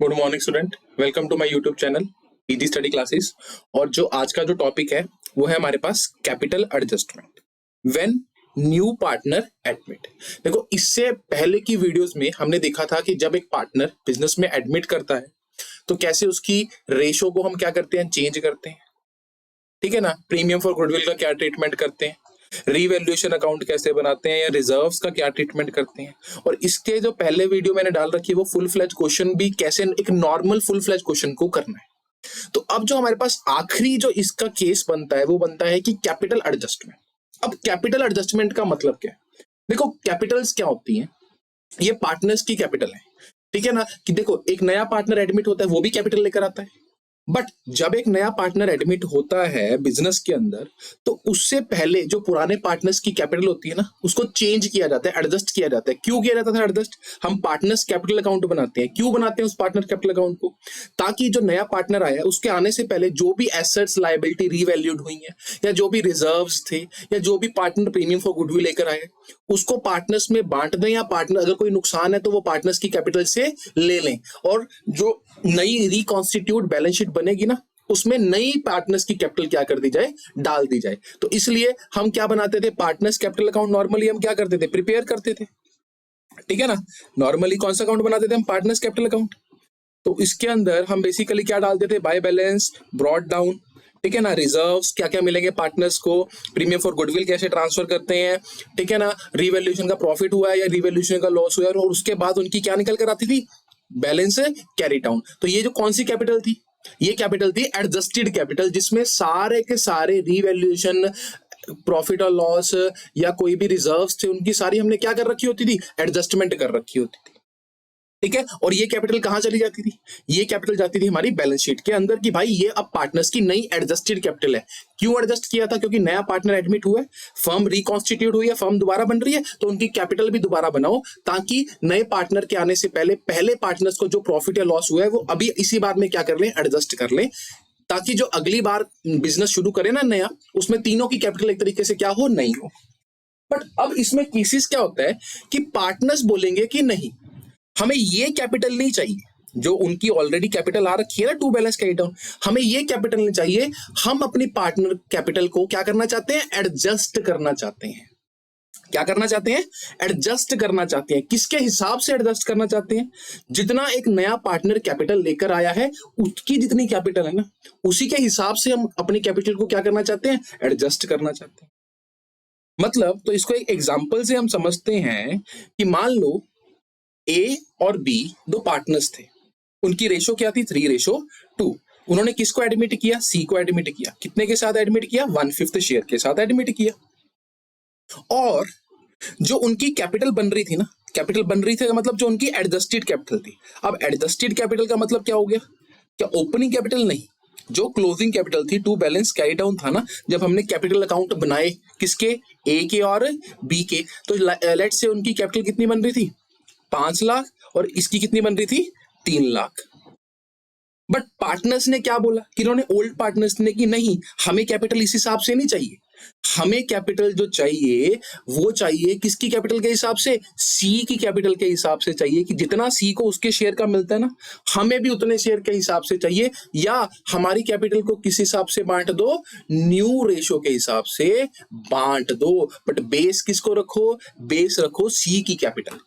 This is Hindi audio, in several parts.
Good morning student, welcome to my YouTube channel easy study classes. और जो आज का जो टॉपिक है वो है हमारे पास capital adjustment when new partner admit. देखो, इससे पहले की वीडियोस में हमने देखा था कि जब एक पार्टनर बिजनेस में एडमिट करता है तो कैसे उसकी रेशो को हम क्या करते हैं, चेंज करते हैं। ठीक है ना। प्रीमियम फॉर गुडविल का क्या ट्रीटमेंट करते हैं, रीवैल्यूएशन अकाउंट कैसे बनाते हैं, या रिजर्व्स का क्या ट्रीटमेंट करते हैं। और इसके जो पहले वीडियो मैंने डाल रखी है वो फुल फ्लैज क्वेश्चन भी कैसे एक नॉर्मल फुल फ्लैज क्वेश्चन को करना है। तो अब जो हमारे पास आखिरी जो इसका केस बनता है वो बनता है कि कैपिटल एडजस्टमेंट। अब कैपिटल एडजस्टमेंट का मतलब क्या है? देखो, कैपिटल्स क्या होती हैं, ये पार्टनर्स की कैपिटल है। ठीक है ना। कि देखो, एक नया पार्टनर एडमिट होता है वो भी कैपिटल लेकर आता है। बट जब एक नया पार्टनर एडमिट होता है बिजनेस के अंदर तो उससे पहले जो पुराने पार्टनर्स की कैपिटल होती है ना, उसको चेंज किया जाता है, एडजस्ट किया जाता है। क्यों किया जाता है एडजस्ट? हम पार्टनर्स कैपिटल अकाउंट बनाते हैं। क्यों बनाते हैं उस पार्टनर कैपिटल अकाउंट को? ताकि जो नया पार्टनर आया उसके आने से पहले जो भी एसेट्स लायबिलिटी रीवैल्यूड हुई है, या जो भी रिजर्व्स थे, या जो भी पार्टनर प्रीमियम फॉर गुडविल लेकर आए, उसको पार्टनर्स में बांट दें, या पार्टनर अगर कोई नुकसान है तो वो पार्टनर्स की कैपिटल से ले लें। और जो नई रिकॉन्स्टिट्यूट बैलेंस शीट बनेगी ना, उसमें नई पार्टनर्स की कैपिटल क्या कर दी जाए, डाल दी जाए। तो इसलिए हम क्या बनाते थे, पार्टनर्स कैपिटल अकाउंट नॉर्मली हम क्या करते थे, प्रिपेयर करते थे। ठीक है ना। नॉर्मली कौन सा अकाउंट बनाते थे हम, पार्टनर्स कैपिटल अकाउंट। तो इसके अंदर हम बेसिकली क्या डालते थे, बाय बैलेंस, ब्रॉट डाउन। ठीक है ना। रिजर्व्स क्या क्या मिलेंगे पार्टनर्स को, प्रीमियम फॉर गुडविल कैसे ट्रांसफर करते हैं। ठीक है ना। रिवैल्यूएशन का प्रॉफिट हुआ है या रिवैल्यूएशन का लॉस हुआ है, और उसके बाद उनकी क्या निकल कर आती थी, बैलेंस कैरी डाउन। तो ये जो कौन सी कैपिटल थी, ये कैपिटल थी एडजस्टेड कैपिटल, जिसमें सारे के सारे रिवैल्यूएशन, प्रॉफिट और लॉस, या कोई भी रिजर्व्स थे, उनकी सारी हमने क्या कर रखी होती थी, एडजस्टमेंट कर रखी होती थी। ठीक है। और ये कैपिटल कहां चली जाती थी, ये कैपिटल जाती थी हमारी बैलेंस शीट के अंदर कि भाई ये अब पार्टनर्स की नई एडजस्टेड कैपिटल है। क्यों एडजस्ट किया था? क्योंकि नया पार्टनर एडमिट हुआ है, फर्म रिकॉन्स्टिट्यूट हुई है, फर्म दोबारा बन रही है, तो उनकी कैपिटल भी दोबारा बनाओ, ताकि नए पार्टनर के आने से पहले पहले पार्टनर्स को जो प्रॉफिट या लॉस हुआ है वो अभी इसी बार में क्या कर लें, एडजस्ट कर लें, ताकि जो अगली बार बिजनेस शुरू करे ना नया, उसमें तीनों की कैपिटल एक तरीके से क्या हो, नहीं हो। बट अब इसमें केसेस क्या होता है कि पार्टनर्स बोलेंगे कि नहीं, हमें ये कैपिटल नहीं चाहिए जो उनकी ऑलरेडी कैपिटल आ रखी है ना, टू बैलेंस कैरी डाउन, हमें ये कैपिटल नहीं चाहिए। हम अपनी पार्टनर कैपिटल को क्या करना चाहते हैं, एडजस्ट करना चाहते हैं। क्या करना चाहते हैं, एडजस्ट करना चाहते हैं। किसके हिसाब से एडजस्ट करना चाहते हैं? जितना एक नया पार्टनर कैपिटल लेकर आया है उसकी जितनी कैपिटल है ना, उसी के हिसाब से हम अपनी कैपिटल को क्या करना चाहते हैं, एडजस्ट करना चाहते हैं। मतलब, तो इसको एक एग्जाम्पल से हम समझते हैं कि मान लो ए और बी दो पार्टनर्स थे, उनकी रेशो क्या थी, 3:2। उन्होंने किसको एडमिट किया, सी को एडमिट किया। कितने के साथ एडमिट किया, 1/5 शेयर के साथ एडमिट किया। और जो उनकी कैपिटल बन रही थी ना, कैपिटल बन रही थी मतलब जो उनकी एडजस्टेड कैपिटल थी। अब एडजस्टेड कैपिटल का मतलब क्या हो गया, क्या ओपनिंग कैपिटल नहीं, जो क्लोजिंग कैपिटल थी, टू बैलेंस कैरी डाउन था ना, जब हमने कैपिटल अकाउंट बनाए किसके, ए के और बी के। तो लेट्स से उनकी कैपिटल कितनी बन रही थी, 5 लाख, और इसकी कितनी बन रही थी, 3 लाख। बट पार्टनर्स ने क्या बोला कि इन्होंने, ओल्ड पार्टनर्स ने, कि नहीं, हमें कैपिटल इस हिसाब से नहीं चाहिए, हमें कैपिटल जो चाहिए वो चाहिए किसकी कैपिटल के हिसाब से, सी की कैपिटल के हिसाब से चाहिए, कि जितना सी को उसके शेयर का मिलता है ना, हमें भी उतने शेयर के हिसाब से चाहिए, या हमारी कैपिटल को किस हिसाब से बांट दो, न्यू रेशो के हिसाब से बांट दो। बट बेस किसको रखो, बेस रखो सी की कैपिटल।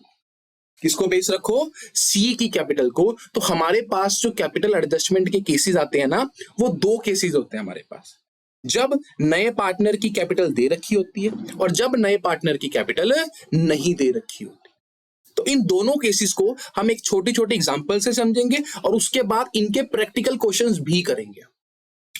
किसको बेस रखो, सी की कैपिटल को। तो हमारे पास जो कैपिटल एडजस्टमेंट के केसेस आते हैं ना, वो दो केसेस होते हैं हमारे पास, जब नए पार्टनर की कैपिटल दे रखी होती है और जब नए पार्टनर की कैपिटल नहीं दे रखी होती। तो इन दोनों केसेस को हम एक छोटी छोटी एग्जांपल से समझेंगे और उसके बाद इनके प्रैक्टिकल क्वेश्चंस भी करेंगे।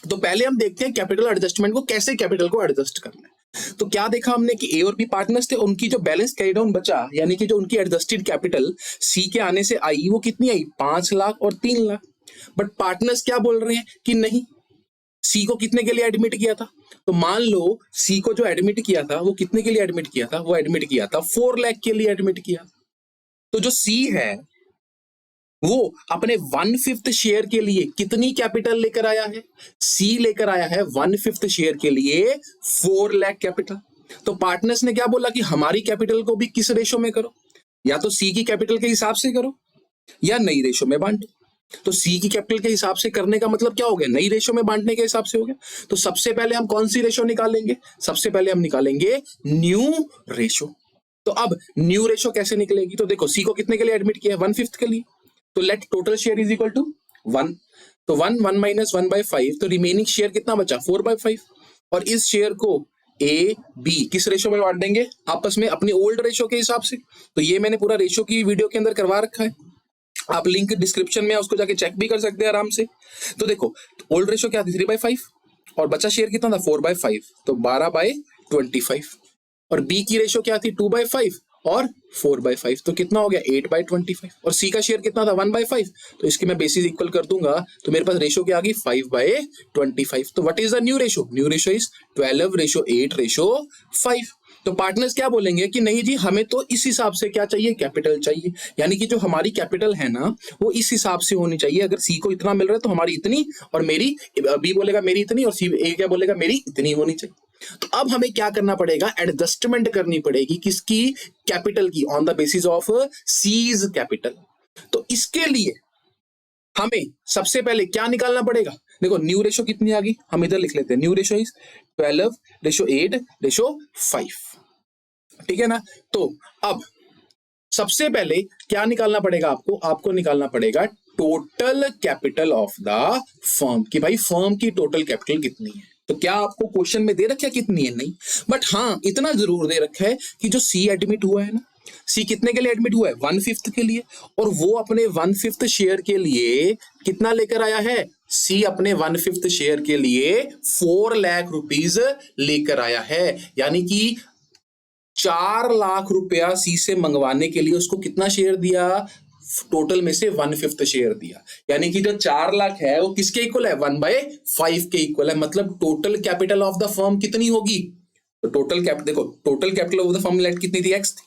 तो पहले हम देखते हैं कैपिटल एडजस्टमेंट को, कैसे कैपिटल को एडजस्ट करना है। तो क्या देखा हमने कि ए और बी पार्टनर्स थे, उनकी जो बैलेंस कैरी डाउन बचा, यानी कि जो उनकी एडजस्टेड कैपिटल सी के आने से आई, वो कितनी आई, 5 लाख और 3 लाख। बट पार्टनर्स क्या बोल रहे हैं कि नहीं, सी को कितने के लिए एडमिट किया था, तो मान लो सी को जो एडमिट किया था वो कितने के लिए एडमिट किया था, वो एडमिट किया था 4 लाख के लिए एडमिट किया। तो जो सी है वो अपने 1/5 शेयर के लिए कितनी कैपिटल लेकर आया है, सी लेकर आया है 1/5 शेयर के लिए 4 लाख कैपिटल। तो पार्टनर्स ने क्या बोला कि हमारी कैपिटल को भी किस रेशो में करो, या तो सी की कैपिटल के हिसाब से करो या नई रेशो में बांटो। तो सी की कैपिटल के हिसाब से करने का मतलब क्या हो गया, नई रेशो में बांटने के हिसाब से हो गया। तो सबसे पहले हम कौन सी रेशो निकालेंगे, सबसे पहले हम निकालेंगे न्यू रेशो। तो अब न्यू रेशो कैसे निकलेगी, तो देखो सी को कितने के लिए एडमिट किया है, 1/5 के लिए, तो let total share is equal to 1। तो 1 माइनस 1/5, तो रिमेनिंग शेयर कितना बचा, 4/5। और इस शेयर को ए बी किस रेशो में बांट देंगे, आपस में अपनी ओल्ड रेशो के हिसाब से। तो ये मैंने पूरा रेशो की वीडियो के अंदर करवा रखा है, आप लिंक डिस्क्रिप्शन में उसको जाके चेक भी कर सकते हैं आराम से। तो देखो ओल्ड रेशो क्या थी, 3/5, और बचा शेयर कितना था, 4/5, तो 12/25। और बी की रेशो क्या थी, 2/5 और 4/5, तो कितना हो गया, 8/25। और सी का शेयर कितना था, 1/5, तो इसकी मैं बेसिस इक्वल कर दूंगा, तो मेरे पास रेशो क्या आ गई, 5/25। तो what is the new ratio, new ratio is 12:8:5। तो पार्टनर्स क्या बोलेंगे कि नहीं जी, हमें तो इस हिसाब से क्या चाहिए, कैपिटल चाहिए, यानी कि जो हमारी कैपिटल है ना वो इस हिसाब से होनी चाहिए। अगर सी को इतना मिल रहा है तो हमारी इतनी, और मेरी, बी बोलेगा मेरी इतनी, और सी ए क्या बोलेगा, मेरी इतनी होनी चाहिए। तो अब हमें क्या करना पड़ेगा, एडजस्टमेंट करनी पड़ेगी, किसकी, कैपिटल की, on the basis of seize capital. तो इसके लिए हमें सबसे पहले क्या निकालना पड़ेगा, देखो न्यू रेशो कितनी आ गई, हम इधर लिख लेते हैं, न्यू रेशो इज 12:8:5, ठीक है ना। तो अब सबसे पहले क्या निकालना पड़ेगा आपको, आपको निकालना पड़ेगा total capital of the firm, कि भाई फर्म की टोटल कैपिटल कितनी है। तो क्या आपको क्वेश्चन में दे रखा है कितनी है, नहीं, बट हाँ इतना जरूर दे रखा है कि जो सी एडमिट हुआ है ना, सी कितने के लिए एडमिट हुआ है, 1/5 के लिए, और वो अपने 1/5 शेयर के लिए कितना लेकर आया है, सी अपने 1/5 शेयर के लिए 4 लाख रुपीज लेकर आया है, यानी कि 4 लाख रुपया सी से मंगवाने के लिए उसको कितना शेयर दिया, टोटल में से 1/5 शेयर दिया, यानी कि जो 4 लाख है वो किसके इक्वल है, 1/5 के इक्वल है। मतलब total capital of the firm कितनी होगी, तो टोटल कैपिटल देखो, total capital of the firm let कितनी थी, एक्स थी,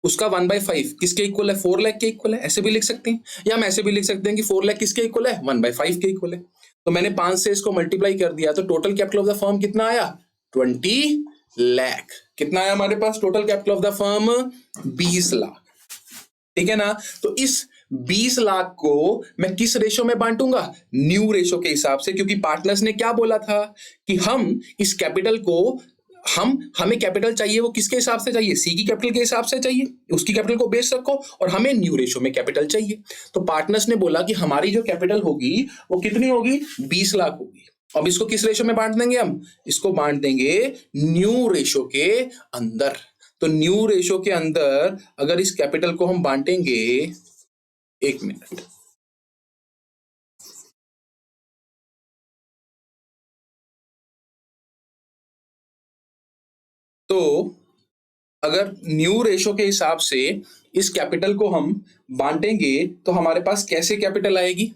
उसका 1/5 किसके इक्वल है, 4 लाख के इक्वल है, ऐसे भी लिख सकते हैं, या हम ऐसे भी लिख सकते हैं कि 4 लाख किसके इक्वल है, 1/5 के इक्वल है। तो मैंने 5 से इसको मल्टीप्लाई कर दिया, तो total capital of the firm कितना आया, 20 लाख। कितना आया हमारे पास total capital of the firm, 20 lakh, ठीक है ना। तो इस 20 लाख को मैं किस रेशो में बांटूंगा, न्यू रेशो के हिसाब से, क्योंकि पार्टनर्स ने क्या बोला था कि हम इस कैपिटल को, हमें कैपिटल चाहिए वो किसके हिसाब से चाहिए, सी की कैपिटल के हिसाब से चाहिए, उसकी कैपिटल को बेस रखो, और हमें न्यू रेशो में कैपिटल चाहिए। तो पार्टनर्स ने बोला कि हमारी जो कैपिटल होगी वो कितनी होगी, 20 लाख होगी। अब इसको किस रेशो में बांट देंगे, हम इसको बांट देंगे न्यू रेशो के अंदर। तो न्यू रेशो के अंदर अगर इस कैपिटल को हम बांटेंगे, एक मिनट, तो अगर न्यू रेशो के हिसाब से इस कैपिटल को हम बांटेंगे तो हमारे पास कैसे कैपिटल आएगी,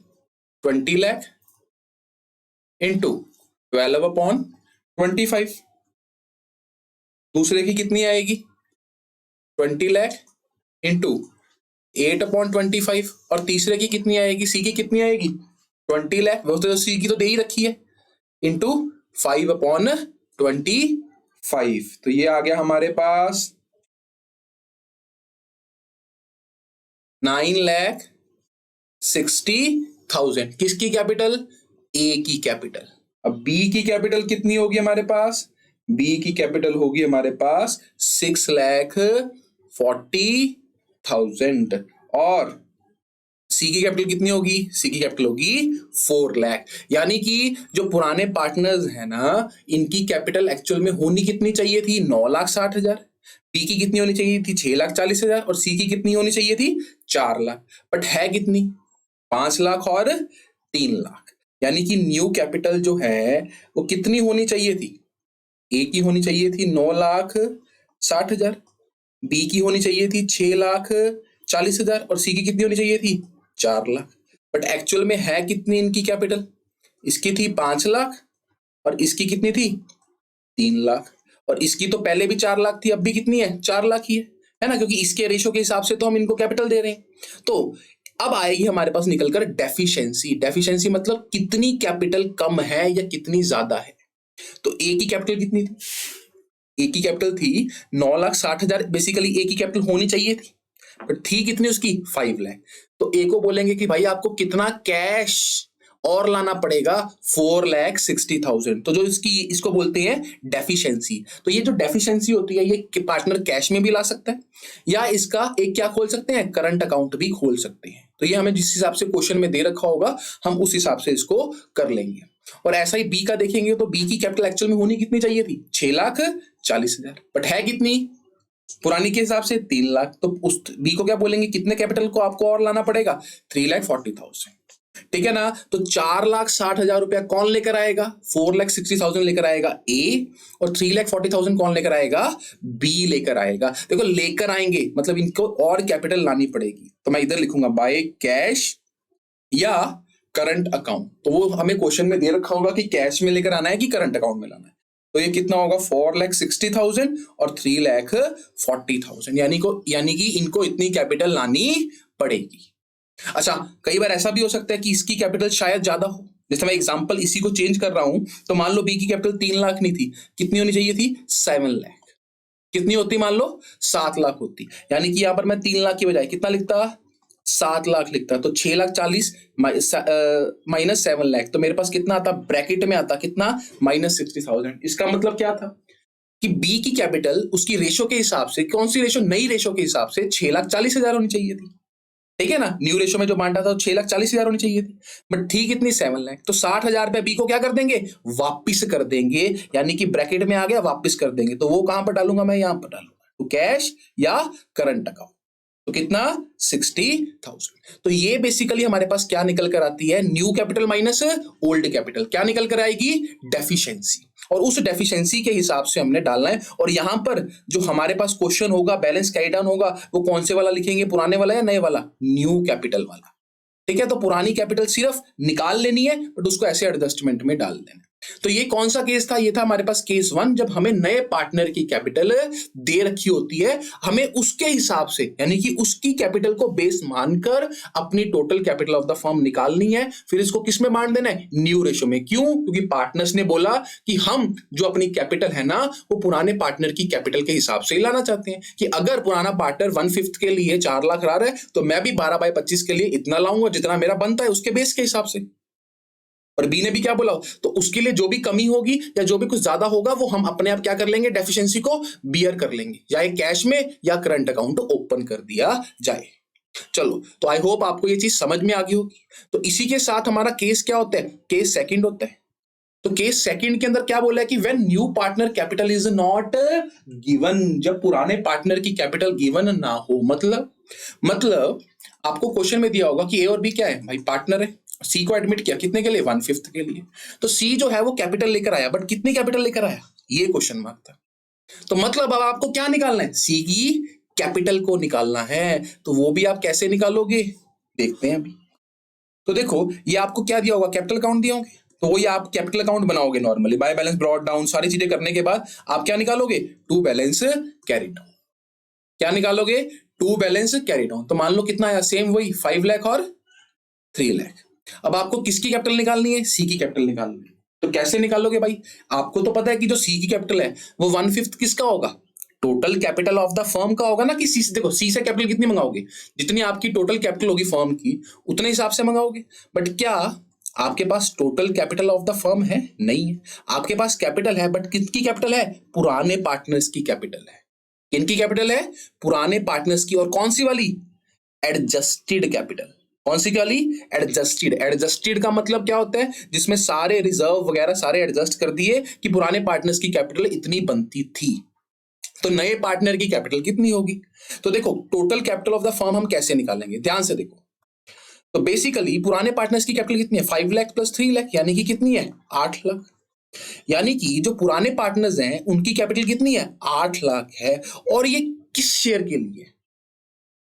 20 लाख इंटू 12/25, दूसरे की कितनी आएगी, 20 लाख इंटू 8/25, और तीसरे की कितनी आएगी, सी की कितनी आएगी, 20 लाख, वो तो सी की तो दे ही रखी है, इंटू 5/25। तो ये आ गया हमारे पास 9,60,000, किसकी कैपिटल, ए की कैपिटल। अब बी की कैपिटल कितनी होगी हमारे पास, बी की कैपिटल होगी हमारे पास 6,40,000, और सी की कैपिटल कितनी होगी, सी की कैपिटल होगी 4 लाख। यानी कि जो पुराने पार्टनर्स हैं ना, इनकी कैपिटल एक्चुअल में होनी कितनी चाहिए थी, 9,60,000, बी की कितनी होनी चाहिए थी, 6,40,000, और सी की कितनी होनी चाहिए थी, 4 लाख, बट है कितनी, 5 लाख और 3 लाख। यानी कि न्यू कैपिटल जो है वो कितनी होनी चाहिए थी, ए की होनी चाहिए थी 9,60,000, बी की होनी चाहिए थी 6,40,000, और सी की कितनी होनी चाहिए थी, 4 लाख। बट एक्चुअल में है कितनी इनकी कैपिटल, इसकी थी 5 लाख, और इसकी कितनी थी, 3 लाख, और इसकी तो पहले भी 4 लाख थी, अब भी कितनी है, 4 लाख ही है ना, क्योंकि इसके रेशो के हिसाब से तो हम इनको कैपिटल दे रहे हैं। तो अब आएगी हमारे पास निकलकर डेफिशिएंसी। डेफिशिएंसी मतलब कितनी कैपिटल कम है या कितनी ज्यादा है। तो ए की कैपिटल कितनी थी, ए की कैपिटल थी 9,60,000, बेसिकली ए की कैपिटल होनी चाहिए थी, बट थी कितनी उसकी 5 लाख। तो ए को बोलेंगे कि भाई आपको कितना कैश और लाना पड़ेगा 4,60,000। तो जो इसको बोलते हैं डेफिशिएंसी। तो ये जो डेफिशिएंसी होती है ये पार्टनर कैश में भी ला सकता है या इसका एक क्या खोल सकते हैं, करंट अकाउंट भी खोल सकते हैं। तो ये हमें जिस हिसाब से क्वेश्चन में दे रखा होगा हम उस हिसाब से इसको कर लेंगे। और ऐसा ही बी का देखेंगे तो बी की कैपिटल एक्चुअल में होनी कितनी चाहिए थी, 6,40,000, बट है कितनी पुरानी के हिसाब से 3 लाख। तो उस बी को क्या बोलेंगे, कितने कैपिटल को आपको और लाना पड़ेगा, 3,40,000। ठीक है ना। तो 4,60,000 रुपया कौन लेकर आएगा, 4,60,000 लेकर आएगा ए, और 3,40,000 कौन लेकर आएगा, बी लेकर आएगा। देखो लेकर आएंगे मतलब इनको और कैपिटल लानी पड़ेगी। तो मैं इधर लिखूंगा बाय कैश या करंट अकाउंट। तो वो हमें क्वेश्चन में दे रखा होगा कि कैश में लेकर आना है कि करंट अकाउंट में लाना है। तो ये कितना होगा, 4,60,000 और 3,40,000, यानी कि इनको इतनी कैपिटल लानी पड़ेगी। अच्छा, कई बार ऐसा भी हो सकता है कि इसकी कैपिटल शायद ज्यादा हो। जैसे मैं एग्जांपल इसी को चेंज कर रहा हूं, तो मान लो बी की कैपिटल 3 लाख नहीं थी, कितनी होनी चाहिए थी, 7 लाख। कितनी होती, मान लो 7 लाख होती, यानी कि यहां पर मैं 3 लाख की बजाय कितना लिखता, 7 लाख लिखता। तो 6,40,000 माइनस 7 लाख, तो मेरे पास कितना आता, ब्रैकेट में आता कितना, -60,000। इसका मतलब क्या था कि बी की कैपिटल उसकी रेशो के हिसाब से, कौन सी रेशो, नई रेशो के हिसाब से 6,40,000 होनी चाहिए थी। ठीक है ना, न्यू रेशो में जो बांटा था 6,40,000 होनी चाहिए थी, बट थी कितनी, 7 लाख। तो 60,000 रुपया बी को क्या कर देंगे, वापिस कर देंगे, यानी कि ब्रैकेट में आ गया वापिस कर देंगे। तो वो कहां पर डालूंगा, मैं यहां पर डालूंगा, तो कैश या करंट अकाउंट। तो कितना, 60,000। तो ये बेसिकली हमारे पास क्या निकल कर आती है, new capital minus old capital, क्या निकल कर आएगी, डेफिशिएंसी। और उस डेफिशिएंसी के हिसाब से हमने डालना है। और यहां पर जो हमारे पास क्वेश्चन होगा, बैलेंस कैरी डाउन होगा, वो कौन से वाला लिखेंगे, पुराने वाला या नए वाला, न्यू कैपिटल वाला। ठीक है, तो पुरानी कैपिटल सिर्फ निकाल लेनी है, बट उसको ऐसे एडजस्टमेंट में डाल देना। तो ये कौन सा केस था, ये था हमारे पास केस 1, जब हमें नए पार्टनर की कैपिटल दे रखी होती है, हमें उसके हिसाब से यानी कि उसकी कैपिटल को बेस मानकर अपनी total capital of the firm निकालनी है। फिर इसको किस में बांट देना है, न्यू रेशो में। क्यों, क्योंकि पार्टनर्स ने बोला कि हम जो अपनी कैपिटल है ना, वो पुराने पार्टनर की कैपिटल के हिसाब से ही लाना चाहते हैं, कि अगर पुराना पार्टनर 1/5 के लिए 4 लाख ला रहा है, तो मैं भी 12/25 के लिए इतना लाऊंगा जितना मेरा बनता है उसके बेस के हिसाब से। और बी ने भी क्या बोला, तो उसके लिए जो भी कमी होगी या जो भी कुछ ज्यादा होगा वो हम अपने आप क्या कर लेंगे, डेफिशिएंसी को बियर कर लेंगे, या कैश में या करंट अकाउंट ओपन कर दिया जाए। चलो, तो आई होप आपको ये चीज समझ में आ गई होगी। तो इसी के साथ हमारा केस क्या होता है, केस सेकंड होता है। तो केस सेकंड के अंदर क्या बोला है कि when new partner capital is not given, जब पुराने पार्टनर की कैपिटल गिवन ना हो। मतलब आपको क्वेश्चन में दिया होगा कि ए और बी क्या है, भाई पार्टनर है, सी को एडमिट किया कितने के लिए, 1/5 के लिए। तो सी जो है वो कैपिटल लेकर आया, बट कितनी कैपिटल लेकर आया, ये क्वेश्चन मार्क था। तो मतलब अब आपको क्या निकालना है, सी की कैपिटल को निकालना है। तो वो भी आप कैसे निकालोगे, देखते हैं अभी। तो देखो, ये आपको क्या दिया होगा, कैपिटल अकाउंट दिया होंगे, तो वही आप कैपिटल अकाउंट बनाओगे normally, by balance brought down, सारी चीजें करने के बाद आप क्या निकालोगे, टू बैलेंस कैरी डाउन। क्या निकालोगे, टू बैलेंस कैरी डाउन। तो मान लो कितना आया, सेम वही 5 लाख और 3 लाख। अब आपको किसकी कैपिटल निकालनी है, सी की कैपिटल निकालनी है। तो कैसे निकालोगे भाई, आपको तो पता है कि जो सी की कैपिटल है वो 1/5 किसका होगा, total capital of the firm का होगा ना। कि सी से, देखो सी से कैपिटल कितनी मंगाओगे, जितनी आपकी टोटल कैपिटल होगी फर्म की उतने हिसाब से मंगाओगे। बट क्या आपके पास total capital of the firm है, नहीं है। आपके पास कैपिटल है, बट किसकी कैपिटल है, पुराने पार्टनर्स की कैपिटल है। किनकी कैपिटल है, पुराने पार्टनर्स की। और कौन सी वाली, एडजस्टेड कैपिटल। कौन सी वाली, एडजस्टेड। एडजस्टेड का मतलब क्या होता है, जिसमें सारे रिजर्व वगैरह सारे एडजस्ट कर दिए कि पुराने पार्टनर्स की कैपिटल इतनी बनती थी, तो नए पार्टनर की कैपिटल कितनी होगी। तो देखो, total capital of the firm हम कैसे निकालेंगे, ध्यान से देखो। तो बेसिकली पुराने पार्टनर्स की कैपिटल कितनी है, 5 लाख प्लस 3 लाख, यानी कि कितनी है, 8 लाख। यानी कि जो पुराने पार्टनर्स हैं उनकी कैपिटल कितनी है, 8 लाख है। और ये किस शेयर के लिए,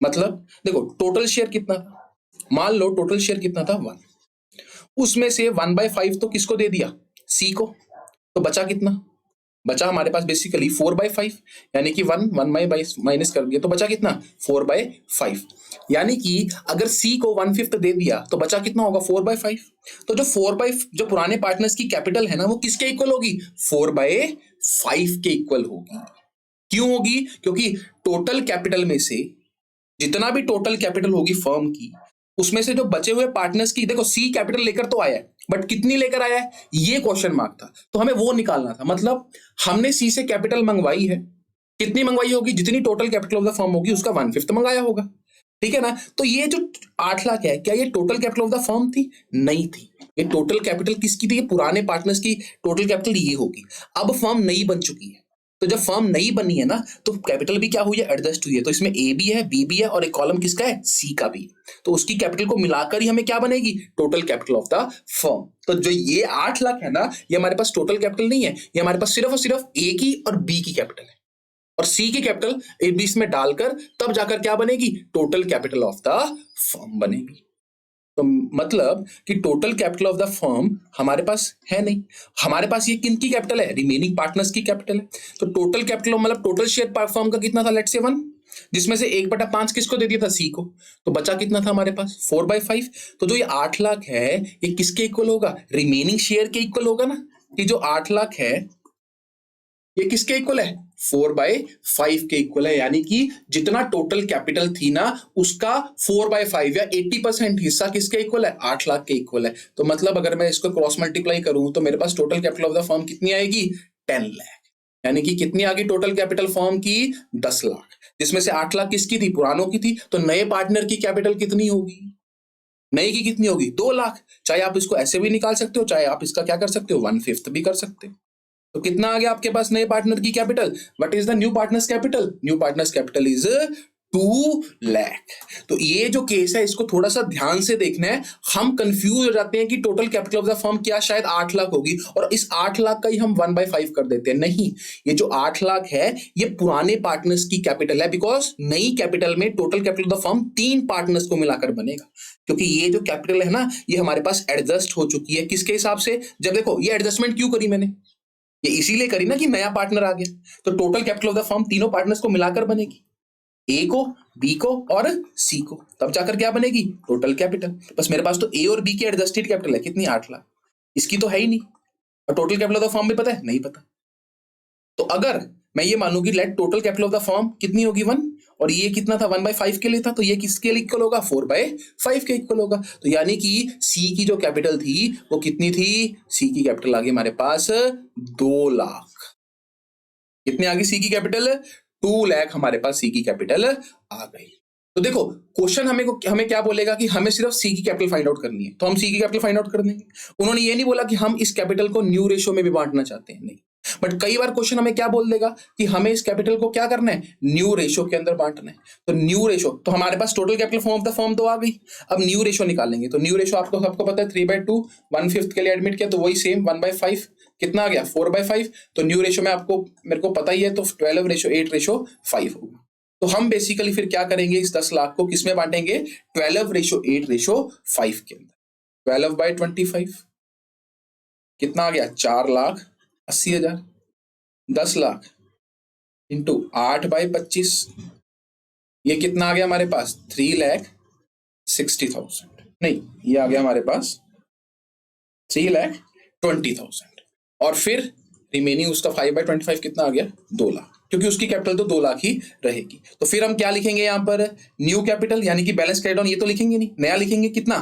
मतलब देखो टोटल शेयर कितना था, मान लो टोटल शेयर कितना था, 1, उसमें से 1/5 तो किसको दे दिया, सी को। तो बचा कितना, बचा हमारे पास बेसिकली 4/5, यानी कि 1 माइनस कर दिया तो बचा कितना, 4/5। यानी कि अगर सी को 1/5 दे दिया तो बचा कितना होगा, 4/5। तो जो 4/5 जो पुराने पार्टनर्स की कैपिटल है ना, वो किसके इक्वल होगी, 4/5 के इक्वल होगी। क्यों होगी, क्योंकि टोटल कैपिटल में से जितना भी टोटल कैपिटल होगी फर्म की, उसमें से जो बचे हुए पार्टनर्स की, देखो सी कैपिटल लेकर तो आया है, बट कितनी लेकर आया है ये क्वेश्चन मार्क था, तो हमें वो निकालना था। मतलब हमने सी से कैपिटल मंगवाई है, कितनी मंगवाई होगी, जितनी total capital of the firm होगी उसका 1/5 मंगाया होगा, ठीक है ना। तो ये जो 8 लाख है, क्या ये total capital of the firm थी? नहीं थी। ये टोटल कैपिटल किसकी थी? पुराने पार्टनर्स की टोटल कैपिटल ये होगी। अब फर्म नई बन चुकी है, तो जब फर्म नई बनी है ना, तो कैपिटल भी क्या हुई है? एडजस्ट हुई है। तो इसमें ए भी है, बी भी है, और एक कॉलम किसका है? सी का भी। तो उसकी कैपिटल को मिलाकर ही हमें क्या बनेगी? Total capital of the firm. तो जो ये 8 लाख है ना, ये हमारे पास टोटल कैपिटल नहीं है, ये हमारे पास सिर्फ और सिर्फ ए की और बी की कैपिटल है, और सी की कैपिटल ए बी में डालकर तब जाकर क्या बनेगी? Total capital of the firm बनेगी। तो मतलब कि total capital of the firm हमारे पास है नहीं, हमारे पास ये किन की कैपिटल है? रिमेनिंग पार्टनर्स की कैपिटल है। तो टोटल कैपिटल मतलब टोटल शेयर फर्म का कितना था? लेट्स से 1, जिसमें से 1/5 किसको दे दिया था? सी को। तो बचा कितना था हमारे पास? 4/5। तो जो ये 8 लाख है, ये किसके इक्वल होगा? रिमेनिंग शेयर के इक्वल होगा ना, कि जो 8 लाख है ये किसके इक्वल है? 4/5 के इक्वल है। यानी कि जितना टोटल कैपिटल थी ना, उसका 4/5 या 80% हिस्सा किसके इक्वल है? 8 लाख के इक्वल है। तो मतलब अगर मैं इसको क्रॉस मल्टीप्लाई करूं तो मेरे पास total capital of the firm कितनी आएगी? 10 लाख। यानी कि कितनी आ गई टोटल कैपिटल फर्म की? 10 लाख, जिसमें से 8 लाख किसकी थी? पुरानों की थी। तो नए पार्टनर की कैपिटल कितनी होगी? नए की कितनी होगी? 2 लाख। चाहे आप इसको ऐसे भी निकाल सकते हो, चाहे आप इसका क्या कर सकते हो? 1/5 भी कर सकते हो। तो कितना आ गया आपके पास नए पार्टनर की capital? What is the new partners capital? New partners capital is 2 lakh. तो ये जो केस है इसको थोड़ा सा ध्यान से देखना है। हम कंफ्यूज हो जाते हैं कि total capital of the firm क्या शायद 8 लाख होगी, और इस 8 लाख का ही हम 1/5 कर देते हैं। नहीं, ये जो 8 लाख है ये पुराने पार्टनर्स की कैपिटल है, बिकॉज नई कैपिटल में total capital of the firm 3 partners को मिलाकर बनेगा। क्योंकि ये जो कैपिटल है ना, ये हमारे पास एडजस्ट हो चुकी है। किसके हिसाब से? जब देखो ये एडजस्टमेंट क्यों करी मैंने? ये इसीलिए करी ना कि नया पार्टनर आ गया। तो total capital of the firm तीनों पार्टनर्स को मिलाकर बनेगी, ए को, बी को और सी को, तब जाकर क्या बनेगी? Total capital. बस मेरे पास तो ए और बी की एडजस्टेड कैपिटल है, कितनी? 8 लाख। इसकी तो है ही नहीं। और total capital of the firm भी पता है? नहीं पता। तो अगर मैं ये मानूंगी let total capital of the firm कितनी होगी? 1, और ये कितना था? 1/5 के लिए था, तो ये किसके इक्वल होगा? 4/5 के इक्वल होगा। तो यानी कि सी की जो कैपिटल थी वो कितनी थी? सी की कैपिटल आ गई हमारे पास 2 लाख। कितने आ गई सी की कैपिटल? 2 लाख हमारे पास सी की कैपिटल आ गई। तो देखो क्वेश्चन हमें क्या बोलेगा कि हमें सिर्फ सी की कैपिटल फाइंड आउट करनी है, तो हम सी की कैपिटल फाइंड आउट कर देंगे। उन्होंने ये नहीं बोला कि हम इस कैपिटल को न्यू रेशो में भी बांटना चाहते हैं, नहीं। बट कई बार क्वेश्चन हमें क्या बोल देगा कि हमें इस कैपिटल को क्या करना है? न्यू रेशो के अंदर बांटना है। तो न्यू रेशो, तो हमारे पास total capital form of the firm तो आ गई। अब न्यू रेशो निकालेंगे, तो न्यू रेशो आपको सबको पता है 3/2, 1/5 के लिए एडमिट किया, तो वही सेम 1/5 कितना आ गया? 4/5। तो न्यू रेशो में आपको मेरे को पता ही है, तो 12:8:5 होगा। तो हम बेसिकली फिर क्या करेंगे? इस 10 लाख को किसमें बांटेंगे? 12:8:5 के अंदर। 12/25 कितना आ गया? 4,80,000। 10 लाख इंटू 8/25, ये कितना आ गया हमारे पास? 3,60,000। नहीं, ये आ गया हमारे पास 3,20,000। और फिर रिमेनिंग उसका 5/25 कितना आ गया? 2 लाख, क्योंकि उसकी कैपिटल तो 2 लाख ही रहेगी। तो फिर हम क्या लिखेंगे यहाँ पर? न्यू कैपिटल, यानी कि बैलेंस कैरी डाउन ये तो लिखेंगे नहीं, नया लिखेंगे। कितना?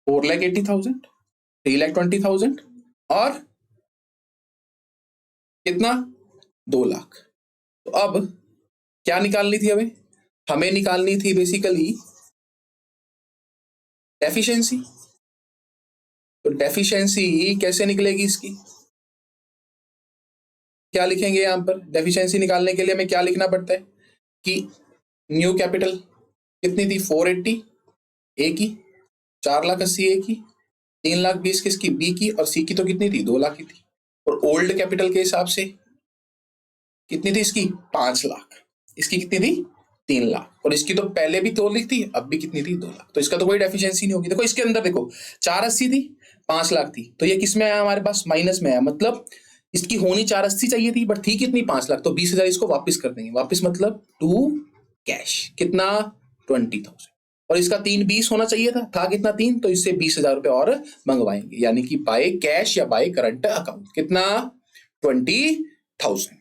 4,80,000, 3,20,000 और कितना? 2 लाख। तो अब क्या निकालनी थी हमें? हमें निकालनी थी बेसिकली डेफिशिएंसी। तो डेफिशिएंसी कैसे निकलेगी इसकी? क्या लिखेंगे यहां पर? डेफिशिएंसी निकालने के लिए हमें क्या लिखना पड़ता है कि न्यू कैपिटल कितनी थी? 480 ए की, 4,80,000 ए की, 3,20,000 किसकी? बी की, और सी की तो कितनी थी? 2 लाख की थी। और ओल्ड कैपिटल के हिसाब से कितनी थी इसकी? 5 लाख। इसकी कितनी थी? 3 लाख। और इसकी तो पहले भी 2 लाख थी, अब भी कितनी थी? 2 लाख। तो इसका तो कोई डेफिशिएंसी नहीं होगी। देखो इसके अंदर देखो 480 थी, 5 लाख थी, तो ये किस में आया? हमारे पास माइनस में आया। मतलब इसकी होनी 480 चाहिए थी, बट थी कितनी? 5 लाख। तो 20,000 इसको वापस कर देंगे। वापस मतलब टू कैश कितना? 20,000। और इसका 320 होना चाहिए था कितना? 3, तो इससे 20,000 रुपए और मंगवाएंगे, यानी कि बाय कैश या बाय करंट अकाउंट। कितना? 20,000।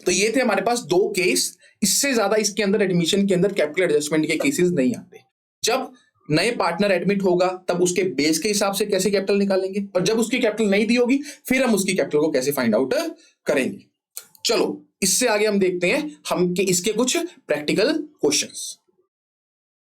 तो ये थे हमारे पास 2 केस। इससे ज्यादा इसके अंदर एडमिशन के अंदर कैपिटल एडजस्टमेंट के केसेस नहीं आते। जब नए पार्टनर एडमिट होगा तब उसके बेस के हिसाब से कैसे कैपिटल निकालेंगे, और जब उसकी कैपिटल नहीं दी होगी फिर हम उसकी कैपिटल को कैसे फाइंड आउट करेंगे। चलो इससे आगे हम देखते हैं हम कि इसके कुछ प्रैक्टिकल क्वेश्चंस।